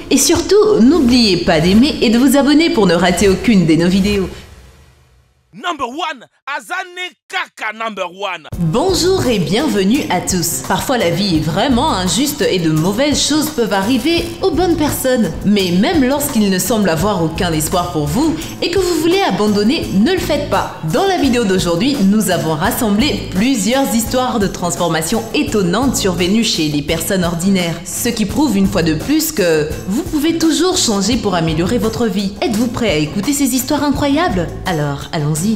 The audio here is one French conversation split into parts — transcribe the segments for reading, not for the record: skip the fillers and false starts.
Et surtout, n'oubliez pas d'aimer et de vous abonner pour ne rater aucune de nos vidéos. Number one, Azane Kaka number one. Bonjour et bienvenue à tous. Parfois la vie est vraiment injuste et de mauvaises choses peuvent arriver aux bonnes personnes. Mais même lorsqu'il ne semble avoir aucun espoir pour vous et que vous voulez abandonner, ne le faites pas. Dans la vidéo d'aujourd'hui, nous avons rassemblé plusieurs histoires de transformation étonnantes survenues chez les personnes ordinaires. Ce qui prouve une fois de plus que vous pouvez toujours changer pour améliorer votre vie. Êtes-vous prêt à écouter ces histoires incroyables? Alors, allons-y.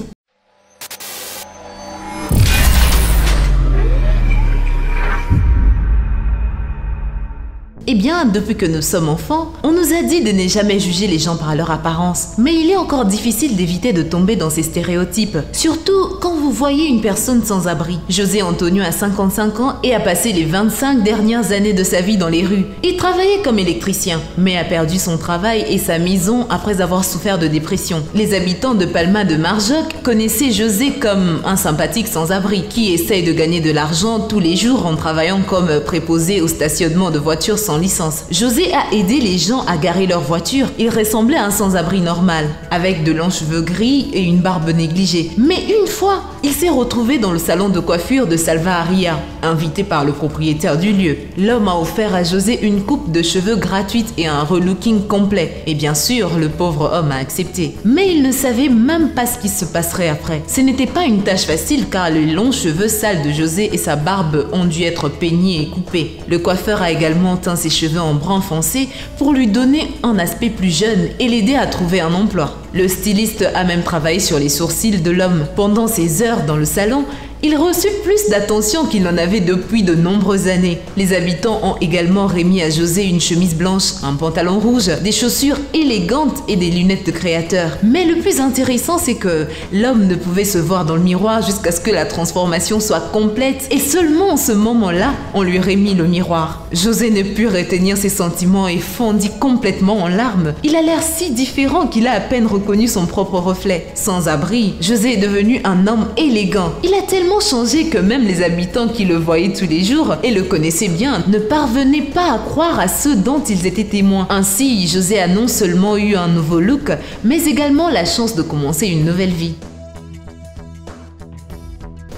Eh bien, depuis que nous sommes enfants, on nous a dit de ne jamais juger les gens par leur apparence. Mais il est encore difficile d'éviter de tomber dans ces stéréotypes. Surtout quand vous voyez une personne sans abri. José Antonio a 55 ans et a passé les 25 dernières années de sa vie dans les rues. Il travaillait comme électricien, mais a perdu son travail et sa maison après avoir souffert de dépression. Les habitants de Palma de Mallorca connaissaient José comme un sympathique sans-abri qui essaye de gagner de l'argent tous les jours en travaillant comme préposé au stationnement de voitures sans licence. José a aidé les gens à garer leur voiture. Il ressemblait à un sans-abri normal, avec de longs cheveux gris et une barbe négligée. Mais une fois, il s'est retrouvé dans le salon de coiffure de Salva Aria, invité par le propriétaire du lieu. L'homme a offert à José une coupe de cheveux gratuite et un relooking complet. Et bien sûr, le pauvre homme a accepté. Mais il ne savait même pas ce qui se passerait après. Ce n'était pas une tâche facile car les longs cheveux sales de José et sa barbe ont dû être peignés et coupés. Le coiffeur a également teint ses cheveux en brun foncé pour lui donner un aspect plus jeune et l'aider à trouver un emploi. Le styliste a même travaillé sur les sourcils de l'homme. Pendant ses heures dans le salon, il reçut plus d'attention qu'il n'en avait depuis de nombreuses années. Les habitants ont également remis à José une chemise blanche, un pantalon rouge, des chaussures élégantes et des lunettes de créateur. Mais le plus intéressant, c'est que l'homme ne pouvait se voir dans le miroir jusqu'à ce que la transformation soit complète. Et seulement en ce moment-là, on lui remis le miroir. José ne put retenir ses sentiments et fondit complètement en larmes. Il a l'air si différent qu'il a à peine reconnu son propre reflet. Sans abri, José est devenu un homme élégant. Il a tellement changé que même les habitants qui le voyaient tous les jours et le connaissaient bien ne parvenaient pas à croire à ceux dont ils étaient témoins. Ainsi, José a non seulement eu un nouveau look, mais également la chance de commencer une nouvelle vie.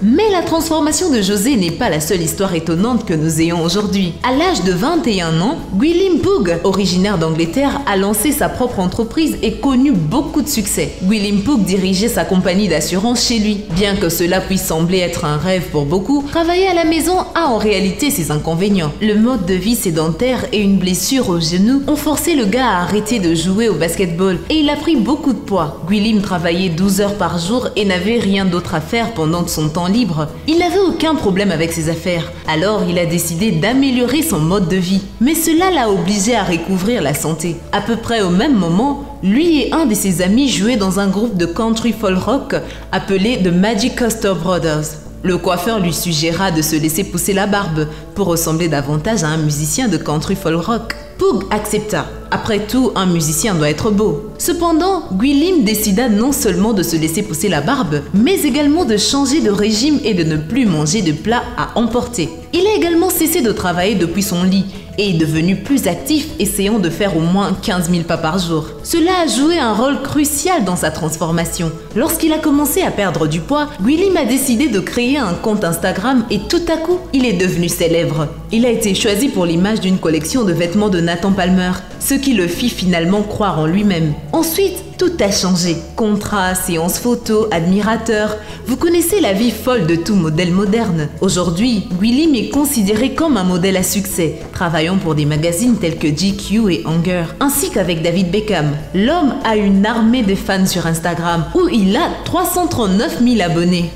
Mais la transformation de José n'est pas la seule histoire étonnante que nous ayons aujourd'hui. À l'âge de 21 ans, Gwilym Pugh, originaire d'Angleterre, a lancé sa propre entreprise et connu beaucoup de succès. Gwilym Pugh dirigeait sa compagnie d'assurance chez lui. Bien que cela puisse sembler être un rêve pour beaucoup, travailler à la maison a en réalité ses inconvénients. Le mode de vie sédentaire et une blessure au genou ont forcé le gars à arrêter de jouer au basketball et il a pris beaucoup de poids. Gwilym travaillait 12 heures par jour et n'avait rien d'autre à faire pendant son temps libre. Il n'avait aucun problème avec ses affaires, alors il a décidé d'améliorer son mode de vie. Mais cela l'a obligé à recouvrir la santé. À peu près au même moment, lui et un de ses amis jouaient dans un groupe de country folk rock appelé The Magic Custer Brothers. Le coiffeur lui suggéra de se laisser pousser la barbe pour ressembler davantage à un musicien de country folk rock. Pugh accepta. Après tout, un musicien doit être beau. Cependant, Gwilym décida non seulement de se laisser pousser la barbe, mais également de changer de régime et de ne plus manger de plats à emporter. Il a également cessé de travailler depuis son lit et est devenu plus actif, essayant de faire au moins 15 000 pas par jour. Cela a joué un rôle crucial dans sa transformation. Lorsqu'il a commencé à perdre du poids, Gwilym a décidé de créer un compte Instagram et tout à coup, il est devenu célèbre. Il a été choisi pour l'image d'une collection de vêtements de Nathan Palmer, ce qui le fit finalement croire en lui-même. Ensuite, tout a changé. Contrats, séances photos, admirateurs. Vous connaissez la vie folle de tout modèle moderne. Aujourd'hui, Gwilym est considéré comme un modèle à succès, travaillant pour des magazines tels que GQ et Hanger, ainsi qu'avec David Beckham. L'homme a une armée de fans sur Instagram, où il a 339 000 abonnés.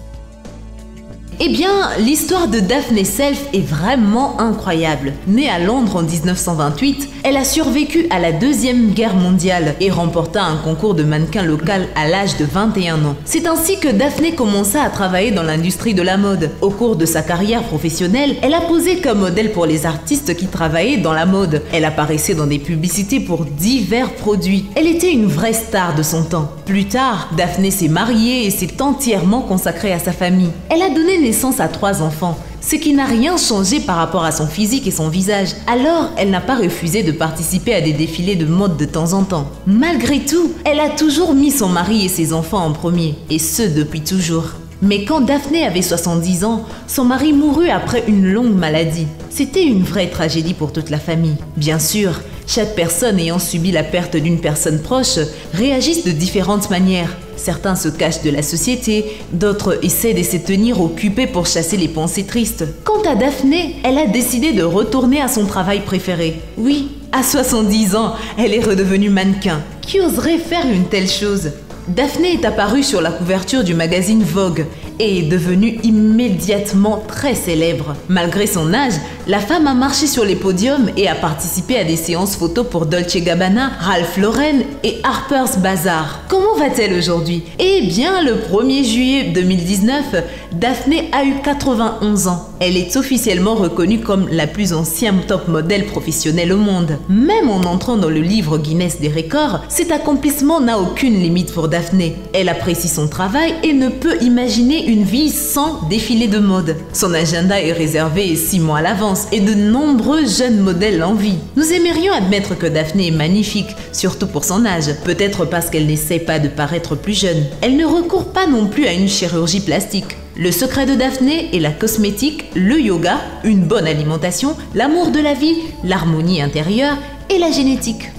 Eh bien, l'histoire de Daphne Self est vraiment incroyable. Née à Londres en 1928, elle a survécu à la Deuxième Guerre mondiale et remporta un concours de mannequin local à l'âge de 21 ans. C'est ainsi que Daphne commença à travailler dans l'industrie de la mode. Au cours de sa carrière professionnelle, elle a posé comme modèle pour les artistes qui travaillaient dans la mode. Elle apparaissait dans des publicités pour divers produits. Elle était une vraie star de son temps. Plus tard, Daphne s'est mariée et s'est entièrement consacrée à sa famille. Elle a donné naissance à 3 enfants, ce qui n'a rien changé par rapport à son physique et son visage. Alors, elle n'a pas refusé de participer à des défilés de mode de temps en temps. Malgré tout, elle a toujours mis son mari et ses enfants en premier, et ce depuis toujours. Mais quand Daphné avait 70 ans, son mari mourut après une longue maladie. C'était une vraie tragédie pour toute la famille. Bien sûr, chaque personne ayant subi la perte d'une personne proche réagissent de différentes manières. Certains se cachent de la société, d'autres essaient de se tenir occupés pour chasser les pensées tristes. Quant à Daphné, elle a décidé de retourner à son travail préféré. Oui, à 70 ans, elle est redevenue mannequin. Qui oserait faire une telle chose ? Daphné est apparue sur la couverture du magazine Vogue et est devenue immédiatement très célèbre. Malgré son âge, la femme a marché sur les podiums et a participé à des séances photos pour Dolce & Gabbana, Ralph Lauren et Harper's Bazaar. Comment va-t-elle aujourd'hui? Eh bien, le 1er juillet 2019, Daphné a eu 91 ans. Elle est officiellement reconnue comme la plus ancienne top modèle professionnelle au monde. Même en entrant dans le livre Guinness des records, cet accomplissement n'a aucune limite pour Daphné. Elle apprécie son travail et ne peut imaginer une vie sans défilé de mode. Son agenda est réservé 6 mois à l'avance et de nombreux jeunes modèles l'envient. Nous aimerions admettre que Daphné est magnifique, surtout pour son âge. Peut-être parce qu'elle n'essaie pas de paraître plus jeune. Elle ne recourt pas non plus à une chirurgie plastique. Le secret de Daphné est la cosmétique, le yoga, une bonne alimentation, l'amour de la vie, l'harmonie intérieure et la génétique.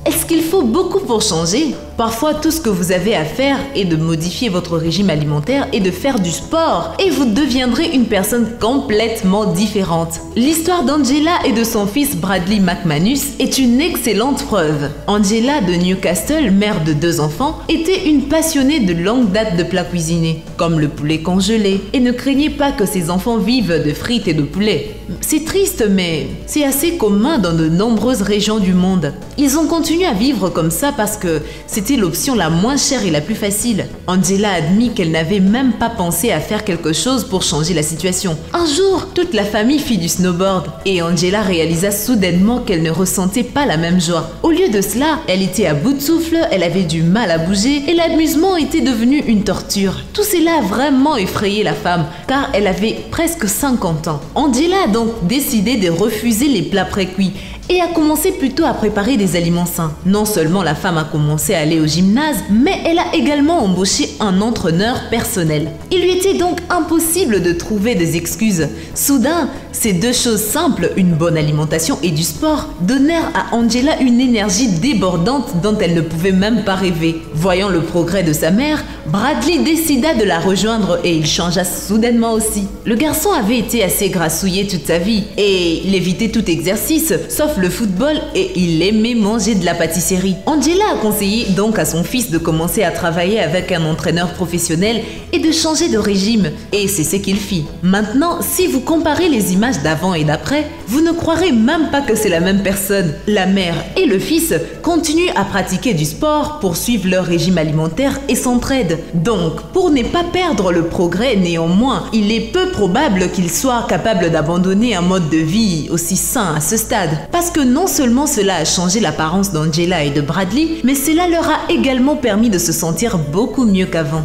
Est-ce qu'il faut beaucoup pour changer? Parfois, tout ce que vous avez à faire est de modifier votre régime alimentaire et de faire du sport et vous deviendrez une personne complètement différente. L'histoire d'Angela et de son fils Bradley McManus est une excellente preuve. Angela de Newcastle, mère de 2 enfants, était une passionnée de longue date de plats cuisinés, comme le poulet congelé, et ne craignait pas que ses enfants vivent de frites et de poulet. C'est triste, mais c'est assez commun dans de nombreuses régions du monde. Ils ont continué à vivre comme ça parce que c'était l'option la moins chère et la plus facile. Angela admit qu'elle n'avait même pas pensé à faire quelque chose pour changer la situation. Un jour, toute la famille fit du snowboard et Angela réalisa soudainement qu'elle ne ressentait pas la même joie. Au lieu de cela, elle était à bout de souffle, elle avait du mal à bouger et l'amusement était devenu une torture. Tout cela a vraiment effrayé la femme car elle avait presque 50 ans. Angela a donc décidé de refuser les plats précuits et a commencé plutôt à préparer des aliments sains. Non seulement la femme a commencé à aller au gymnase, mais elle a également embauché un entraîneur personnel. Il lui était donc impossible de trouver des excuses. Soudain, ces 2 choses simples, une bonne alimentation et du sport, donnèrent à Angela une énergie débordante dont elle ne pouvait même pas rêver. Voyant le progrès de sa mère, Bradley décida de la rejoindre et il changea soudainement aussi. Le garçon avait été assez grassouillé toute sa vie et il évitait tout exercice, sauf le football, et il aimait manger de la pâtisserie. Angela a conseillé donc à son fils de commencer à travailler avec un entraîneur professionnel et de changer de régime. Et c'est ce qu'il fit. Maintenant, si vous comparez les images d'avant et d'après, vous ne croirez même pas que c'est la même personne. La mère et le fils continuent à pratiquer du sport, poursuivent leur régime alimentaire et s'entraident. Donc, pour ne pas perdre le progrès, néanmoins, il est peu probable qu'ils soient capables d'abandonner un mode de vie aussi sain à ce stade. Parce que non seulement cela a changé l'apparence d'Angela et de Bradley, mais cela leur a également permis de se sentir beaucoup mieux qu'avant.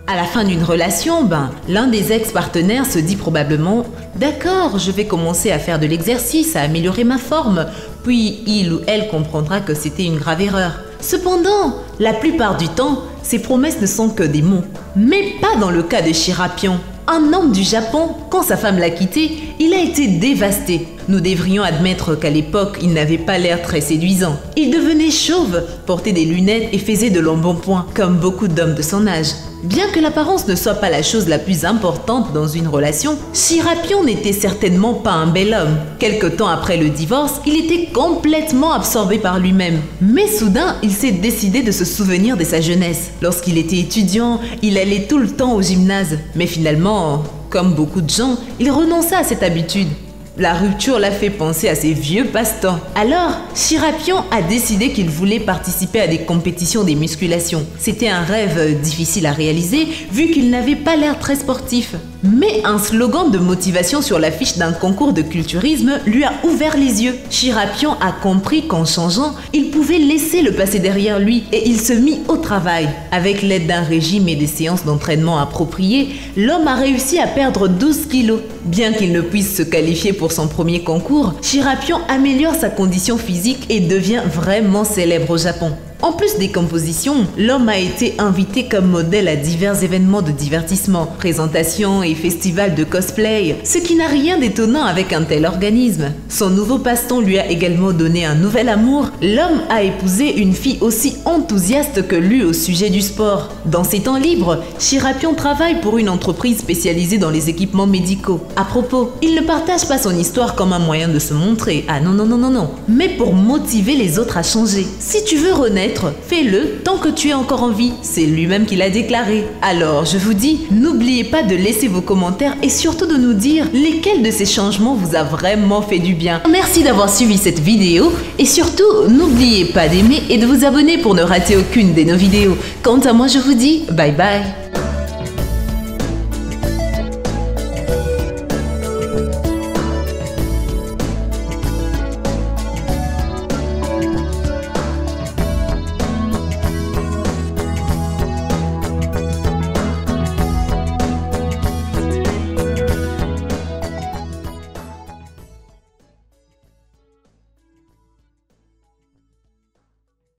À la fin d'une relation, l'un des ex-partenaires se dit probablement « D'accord, je vais commencer à faire de l'exercice, à améliorer ma forme. » Puis il ou elle comprendra que c'était une grave erreur. Cependant, la plupart du temps, ces promesses ne sont que des mots. Mais pas dans le cas de Shirapion. Un homme du Japon, quand sa femme l'a quitté, il a été dévasté. Nous devrions admettre qu'à l'époque, il n'avait pas l'air très séduisant. Il devenait chauve, portait des lunettes et faisait de l'embonpoint, comme beaucoup d'hommes de son âge. Bien que l'apparence ne soit pas la chose la plus importante dans une relation, Shirapion n'était certainement pas un bel homme. Quelque temps après le divorce, il était complètement absorbé par lui-même. Mais soudain, il s'est décidé de se souvenir de sa jeunesse. Lorsqu'il était étudiant, il allait tout le temps au gymnase. Mais finalement, comme beaucoup de gens, il renonça à cette habitude. La rupture l'a fait penser à ses vieux passe-temps. Alors, Chirapion a décidé qu'il voulait participer à des compétitions des musculations. C'était un rêve difficile à réaliser vu qu'il n'avait pas l'air très sportif. Mais un slogan de motivation sur l'affiche d'un concours de culturisme lui a ouvert les yeux. Chirapion a compris qu'en changeant, il pouvait laisser le passé derrière lui et il se mit au travail. Avec l'aide d'un régime et des séances d'entraînement appropriées, l'homme a réussi à perdre 12 kilos. Bien qu'il ne puisse se qualifier pour son premier concours, Chirapion améliore sa condition physique et devient vraiment célèbre au Japon. En plus des compositions, l'homme a été invité comme modèle à divers événements de divertissement, présentations et festivals de cosplay, ce qui n'a rien d'étonnant avec un tel organisme. Son nouveau passe-temps lui a également donné un nouvel amour. L'homme a épousé une fille aussi enthousiaste que lui au sujet du sport. Dans ses temps libres, Chirapion travaille pour une entreprise spécialisée dans les équipements médicaux. À propos, il ne partage pas son histoire comme un moyen de se montrer, ah non, mais pour motiver les autres à changer. Si tu veux renaître, fais-le tant que tu es encore en vie, c'est lui-même qui l'a déclaré. Alors je vous dis, n'oubliez pas de laisser vos commentaires et surtout de nous dire lesquels de ces changements vous a vraiment fait du bien. Merci d'avoir suivi cette vidéo et surtout n'oubliez pas d'aimer et de vous abonner pour ne rater aucune de nos vidéos. Quant à moi je vous dis bye bye.